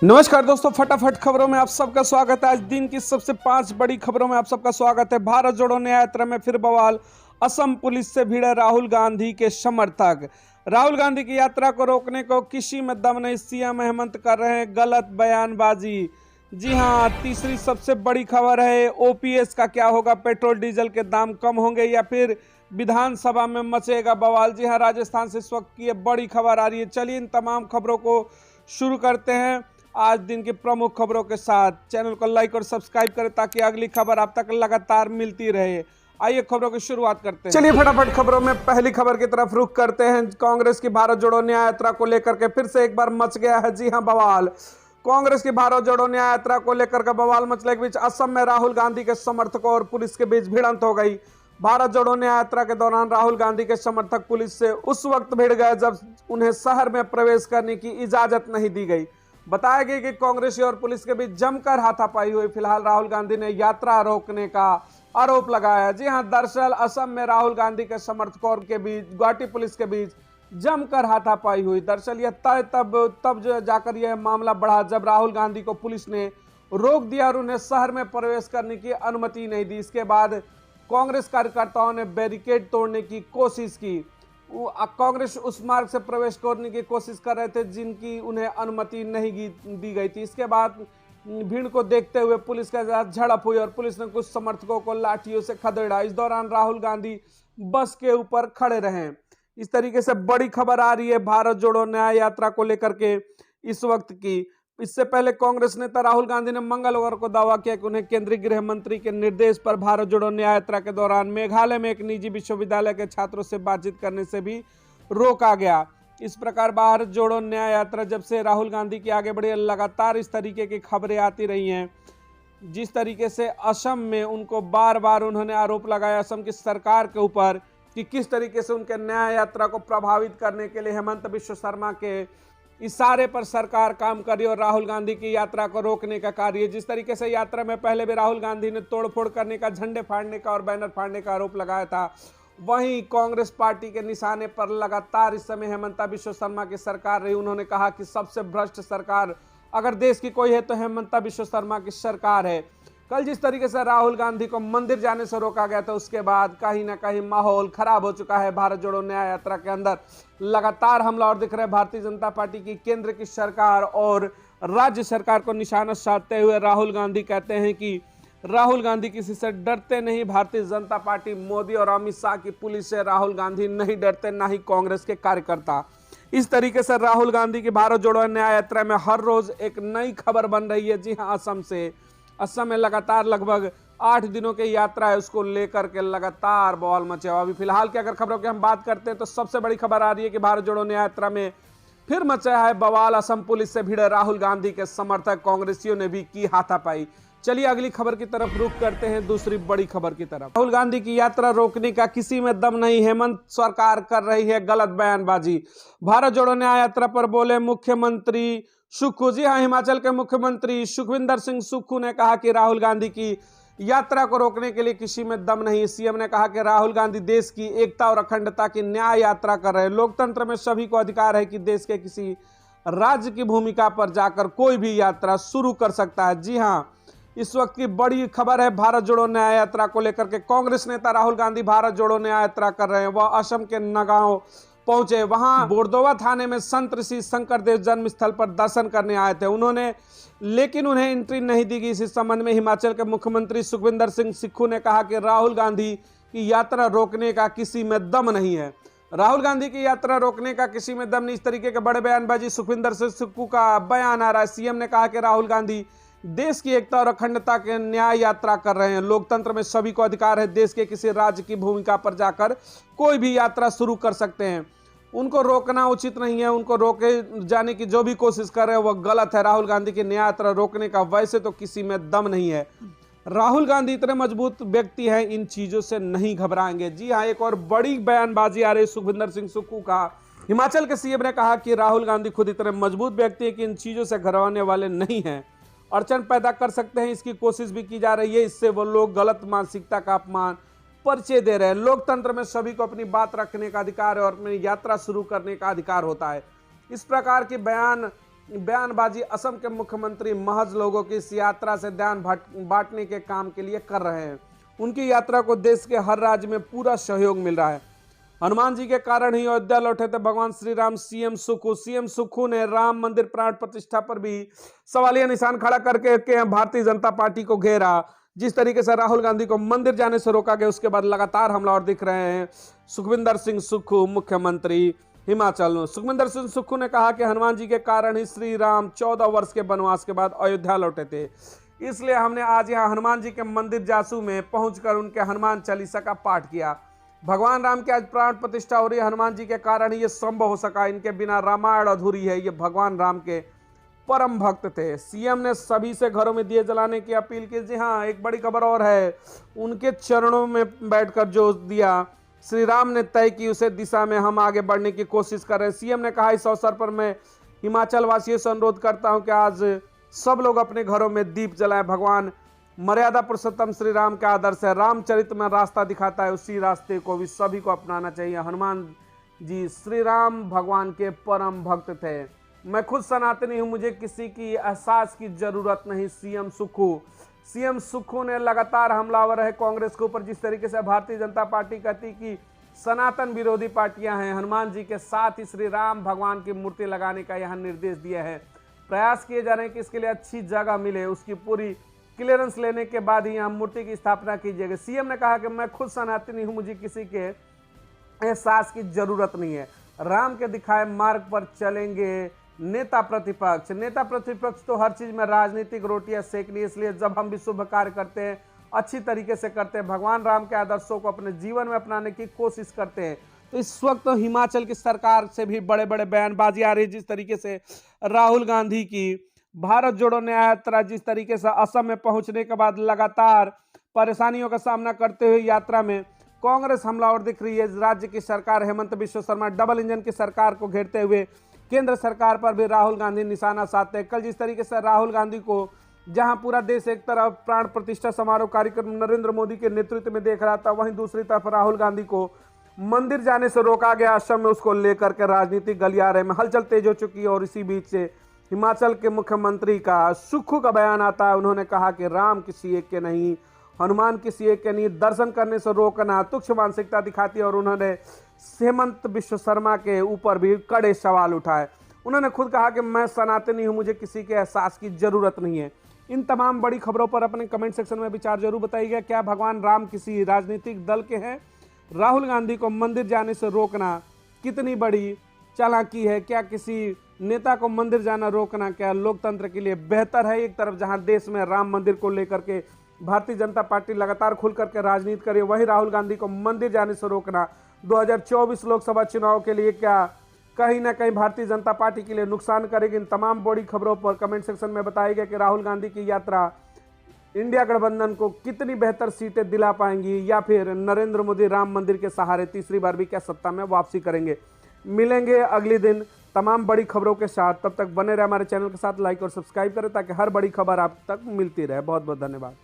नमस्कार दोस्तों, फटाफट खबरों में आप सबका स्वागत है। आज दिन की सबसे 5 बड़ी खबरों में आप सबका स्वागत है। भारत जोड़ो न्याय यात्रा में फिर बवाल, असम पुलिस से भिड़े राहुल गांधी के समर्थक। राहुल गांधी की यात्रा को रोकने को किसी में दम नहीं, सीएम हेमंत कर रहे हैं गलत बयानबाजी। जी हां, तीसरी सबसे बड़ी खबर है ओपीएस का क्या होगा, पेट्रोल डीजल के दाम कम होंगे या फिर विधानसभा में मचेगा बवाल। जी हां, राजस्थान से इस वक्त की ये बड़ी खबर आ रही है। चलिए इन तमाम खबरों को शुरू करते हैं आज दिन की प्रमुख खबरों के साथ। चैनल को लाइक और सब्सक्राइब करें ताकि अगली खबर आप तक लगातार मिलती रहे। आइए खबरों की शुरुआत करते हैं। चलिए फटाफट खबरों में पहली खबर की तरफ रुख करते हैं। कांग्रेस की भारत जोड़ो न्याय यात्रा को लेकर के फिर से एक बार मच गया है, जी हां, बवाल। कांग्रेस की भारत जोड़ो न्याय यात्रा को लेकर के बवाल मचने के बीच असम में राहुल गांधी के समर्थकों और पुलिस के बीच भिड़ंत हो गई। भारत जोड़ो न्याय यात्रा के दौरान राहुल गांधी के समर्थक पुलिस से उस वक्त भिड़ गए जब उन्हें शहर में प्रवेश करने की इजाजत नहीं दी गई। बताया गया कि कांग्रेसी और पुलिस के बीच जमकर हाथापाई हुई। फिलहाल राहुल गांधी ने यात्रा रोकने का आरोप लगाया। जी हां, दरअसल असम में राहुल गांधी के समर्थकों के बीच गुवाहाटी पुलिस के बीच जमकर हाथापाई हुई। दरअसल यह तय तब जो जाकर यह मामला बढ़ा जब राहुल गांधी को पुलिस ने रोक दिया और उन्हें शहर में प्रवेश करने की अनुमति नहीं दी। इसके बाद कांग्रेस कार्यकर्ताओं ने बैरिकेड तोड़ने की कोशिश की। कांग्रेस उस मार्ग से प्रवेश करने की कोशिश कर रहे थे जिनकी उन्हें अनुमति नहीं दी गई थी। इसके बाद भीड़ को देखते हुए पुलिस के साथ झड़प हुई और पुलिस ने कुछ समर्थकों को लाठियों से खदेड़ा। इस दौरान राहुल गांधी बस के ऊपर खड़े रहे। इस तरीके से बड़ी खबर आ रही है भारत जोड़ो न्याय यात्रा को लेकर के इस वक्त की। इससे पहले कांग्रेस नेता राहुल गांधी ने मंगलवार को दावा किया कि उन्हें केंद्रीय गृह मंत्री के निर्देश पर भारत जोड़ो न्याय यात्रा के दौरान मेघालय में एक निजी विश्वविद्यालय के छात्रों से बातचीत करने से भी रोका गया। इस प्रकार भारत जोड़ो न्याय यात्रा जब से राहुल गांधी की आगे बढ़ी, लगातार इस तरीके की खबरें आती रही हैं। जिस तरीके से असम में उनको बार बार उन्होंने आरोप लगाया असम की सरकार के ऊपर कि किस तरीके से उनके न्याय यात्रा को प्रभावित करने के लिए हेमंत बिश्व शर्मा के इशारे पर सरकार काम कर रही है और राहुल गांधी की यात्रा को रोकने का कार्य। जिस तरीके से यात्रा में पहले भी राहुल गांधी ने तोड़फोड़ करने का, झंडे फाड़ने का और बैनर फाड़ने का आरोप लगाया था, वहीं कांग्रेस पार्टी के निशाने पर लगातार इस समय हेमंता बिश्व शर्मा की सरकार रही। उन्होंने कहा कि सबसे भ्रष्ट सरकार अगर देश की कोई है तो हेमंता बिश्व शर्मा की सरकार है। कल जिस तरीके से राहुल गांधी को मंदिर जाने से रोका गया था, उसके बाद कहीं ना कहीं माहौल खराब हो चुका है भारत जोड़ो न्याय यात्रा के अंदर। लगातार हमला और दिख रहे भारतीय जनता पार्टी की केंद्र की सरकार और राज्य सरकार को निशाना साधते हुए राहुल गांधी कहते हैं कि राहुल गांधी किसी से डरते नहीं। भारतीय जनता पार्टी, मोदी और अमित शाह की पुलिस से राहुल गांधी नहीं डरते, ना ही कांग्रेस के कार्यकर्ता। इस तरीके से राहुल गांधी की भारत जोड़ो न्याय यात्रा में हर रोज एक नई खबर बन रही है। जी हाँ, असम में लगातार लगभग 8 दिनों की यात्रा है, उसको लेकर के लगातार बवाल मचे हुआ। अभी फिलहाल की अगर खबरों की हम बात करते हैं तो सबसे बड़ी खबर आ रही है कि भारत जोड़ो न्याय यात्रा में फिर मचा है बवाल। असम पुलिस से भिड़े राहुल गांधी के समर्थक, कांग्रेसियों ने भी की हाथापाई। चलिए अगली खबर की तरफ रुख करते हैं, दूसरी बड़ी खबर की तरफ। राहुल गांधी की यात्रा रोकने का किसी में दम नहीं, हेमंत सरकार कर रही है गलत बयानबाजी। भारत जोड़ो न्याय यात्रा पर बोले मुख्यमंत्री सुक्खू। जी हाँ, हिमाचल के मुख्यमंत्री सुखविंदर सिंह सुक्खू ने कहा कि राहुल गांधी की यात्रा को रोकने के लिए किसी में दम नहीं। सीएम ने कहा कि राहुल गांधी देश की एकता और अखंडता की न्याय यात्रा कर रहे हैं। लोकतंत्र में सभी को अधिकार है कि देश के किसी राज्य की भूमिका पर जाकर कोई भी यात्रा शुरू कर सकता है। जी हाँ, इस वक्त की बड़ी खबर है भारत जोड़ो न्याय यात्रा को लेकर के। कांग्रेस नेता राहुल गांधी भारत जोड़ो न्याय यात्रा कर रहे हैं। वह असम के नगांव पहुंचे। वहां बोरदोवा थाने में संत ऋषि शंकरदेव जन्म स्थल पर दर्शन करने आए थे लेकिन उन्हें एंट्री नहीं दी गई। इस संबंध में हिमाचल के मुख्यमंत्री सुखविंदर सिंह सुक्खू ने कहा कि राहुल गांधी की यात्रा रोकने का किसी में दम नहीं है। राहुल गांधी की यात्रा रोकने का किसी में दम नहीं, इस तरीके के बड़े बयानबाजी सुखविंदर सिंह सुक्खू का बयान आ रहा है। सीएम ने कहा कि राहुल गांधी देश की एकता और अखंडता के न्याय यात्रा कर रहे हैं। लोकतंत्र में सभी को अधिकार है, देश के किसी राज्य की भूमिका पर जाकर कोई भी यात्रा शुरू कर सकते हैं। उनको रोकना उचित नहीं है। उनको रोके जाने की जो भी कोशिश कर रहे हैं वो गलत है। राहुल गांधी की न्याय यात्रा रोकने का वैसे तो किसी में दम नहीं है। राहुल गांधी इतने मजबूत व्यक्ति हैं, इन चीजों से नहीं घबराएंगे। जी हाँ, एक और बड़ी बयानबाजी आ रही है सुखविंदर सिंह सुक्खू का। हिमाचल के सीएम ने कहा कि राहुल गांधी खुद इतने मजबूत व्यक्ति है कि इन चीजों से घबराने वाले नहीं हैं। अड़चन पैदा कर सकते हैं, इसकी कोशिश भी की जा रही है। इससे वो लोग गलत मानसिकता का अपमान परिचय दे रहे हैं। लोकतंत्र में सभी को अपनी बात रखने का अधिकार है और अपनी यात्रा शुरू करने का अधिकार होता है। इस प्रकार के बयान बयानबाजी असम के मुख्यमंत्री महज लोगों की इस यात्रा से ध्यान बांटने के काम के लिए कर रहे हैं। उनकी यात्रा को देश के हर राज्य में पूरा सहयोग मिल रहा है। हनुमान जी के कारण ही अयोध्या लौटे थे भगवान श्री राम। सीएम सुक्खू ने राम मंदिर प्राण प्रतिष्ठा पर भी सवालिया निशान खड़ा करके के भारतीय जनता पार्टी को घेरा। जिस तरीके से राहुल गांधी को मंदिर जाने से रोका गया, उसके बाद लगातार हमलावर दिख रहे हैं। सुखविंदर सिंह सुक्खू मुख्यमंत्री हिमाचल। सुखविंदर सिंह सुक्खू ने कहा कि हनुमान जी के कारण ही श्री राम 14 वर्ष के वनवास के बाद अयोध्या लौटे थे, इसलिए हमने आज यहाँ हनुमान जी के मंदिर जासू में पहुंचकर उनके हनुमान चालीसा का पाठ किया। भगवान राम की आज प्राण प्रतिष्ठा हो रही है, हनुमान जी के कारण ही ये संभव हो सका। इनके बिना रामायण अधूरी है। ये भगवान राम के परम भक्त थे। सीएम ने सभी से घरों में दिए जलाने की अपील की। जी हाँ, एक बड़ी खबर और है, उनके चरणों में बैठकर जो दिया श्री राम ने तय की, उसे दिशा में हम आगे बढ़ने की कोशिश कर रहे हैं। सीएम ने कहा, इस अवसर पर मैं हिमाचल वासियों से अनुरोध करता हूं कि आज सब लोग अपने घरों में दीप जलाएं। भगवान मर्यादा पुरुषोत्तम श्री राम का आदर्श है। रामचरित में रास्ता दिखाता है, उसी रास्ते को भी सभी को अपनाना चाहिए। हनुमान जी श्री राम भगवान के परम भक्त थे। मैं खुद सनातनी हूं, मुझे किसी की एहसास की जरूरत नहीं। सीएम सुक्खू ने लगातार हमलावर है कांग्रेस के ऊपर। जिस तरीके से भारतीय जनता पार्टी कहती कि सनातन विरोधी पार्टियां हैं, हनुमान जी के साथ ही श्री राम भगवान की मूर्ति लगाने का यहां निर्देश दिया है। प्रयास किए जा रहे हैं कि इसके लिए अच्छी जगह मिले, उसकी पूरी क्लियरेंस लेने के बाद ही यहाँ मूर्ति की स्थापना कीजिएगा। सीएम ने कहा कि मैं खुद सनातनी हूं, मुझे किसी के एहसास की जरूरत नहीं है। राम के दिखाए मार्ग पर चलेंगे नेता प्रतिपक्ष तो हर चीज में राजनीतिक रोटियां सेकनी, इसलिए जब हम भी शुभ कार्य करते हैं अच्छी तरीके से करते हैं, भगवान राम के आदर्शों को अपने जीवन में अपनाने की कोशिश करते हैं। तो इस वक्त तो हिमाचल की सरकार से भी बड़े बड़े बयानबाजी आ रही है। जिस तरीके से राहुल गांधी की भारत जोड़ो न्याय यात्रा, जिस तरीके से असम में पहुंचने के बाद लगातार परेशानियों का सामना करते हुए यात्रा में कांग्रेस हमलावर दिख रही है। राज्य की सरकार हेमंत बिश्व शर्मा डबल इंजन की सरकार को घेरते हुए केंद्र सरकार पर भी राहुल गांधी निशाना साधते हैं। कल जिस तरीके से राहुल गांधी को जहां पूरा देश एक तरफ प्राण प्रतिष्ठा समारोह कार्यक्रम नरेंद्र मोदी के नेतृत्व में देख रहा था, वहीं दूसरी तरफ राहुल गांधी को मंदिर जाने से रोका गया। असम में उसको लेकर के राजनीतिक गलियारे में हलचल तेज हो चुकी है। और इसी बीच से हिमाचल के मुख्यमंत्री का सुक्खू का बयान आता है। उन्होंने कहा कि राम किसी एक के नहीं, हनुमान किसी एक के नहीं, दर्शन करने से रोकना तुच्छ मानसिकता दिखाती है। और उन्होंने हेमंत बिश्व शर्मा के ऊपर भी कड़े सवाल उठाए। उन्होंने खुद कहा कि मैं सनातनी हूं, मुझे किसी के एहसास की जरूरत नहीं है। इन तमाम बड़ी खबरों पर अपने कमेंट सेक्शन में विचार जरूर बताइएगा। क्या भगवान राम किसी राजनीतिक दल के हैं? राहुल गांधी को मंदिर जाने से रोकना कितनी बड़ी चालाकी है? क्या किसी नेता को मंदिर जाना रोकना क्या लोकतंत्र के लिए बेहतर है? एक तरफ जहां देश में राम मंदिर को लेकर के भारतीय जनता पार्टी लगातार खुल करके राजनीति करे, वहीं राहुल गांधी को मंदिर जाने से रोकना 2024 लोकसभा चुनाव के लिए क्या कहीं ना कहीं भारतीय जनता पार्टी के लिए नुकसान करेगी? इन तमाम बड़ी खबरों पर कमेंट सेक्शन में बताइएगा कि राहुल गांधी की यात्रा इंडिया गठबंधन को कितनी बेहतर सीटें दिला पाएंगी, या फिर नरेंद्र मोदी राम मंदिर के सहारे तीसरी बार भी क्या सत्ता में वापसी करेंगे? मिलेंगे अगले दिन तमाम बड़ी खबरों के साथ। तब तक बने रहे हमारे चैनल के साथ, लाइक और सब्सक्राइब करें ताकि हर बड़ी खबर आप तक मिलती रहे। बहुत बहुत धन्यवाद।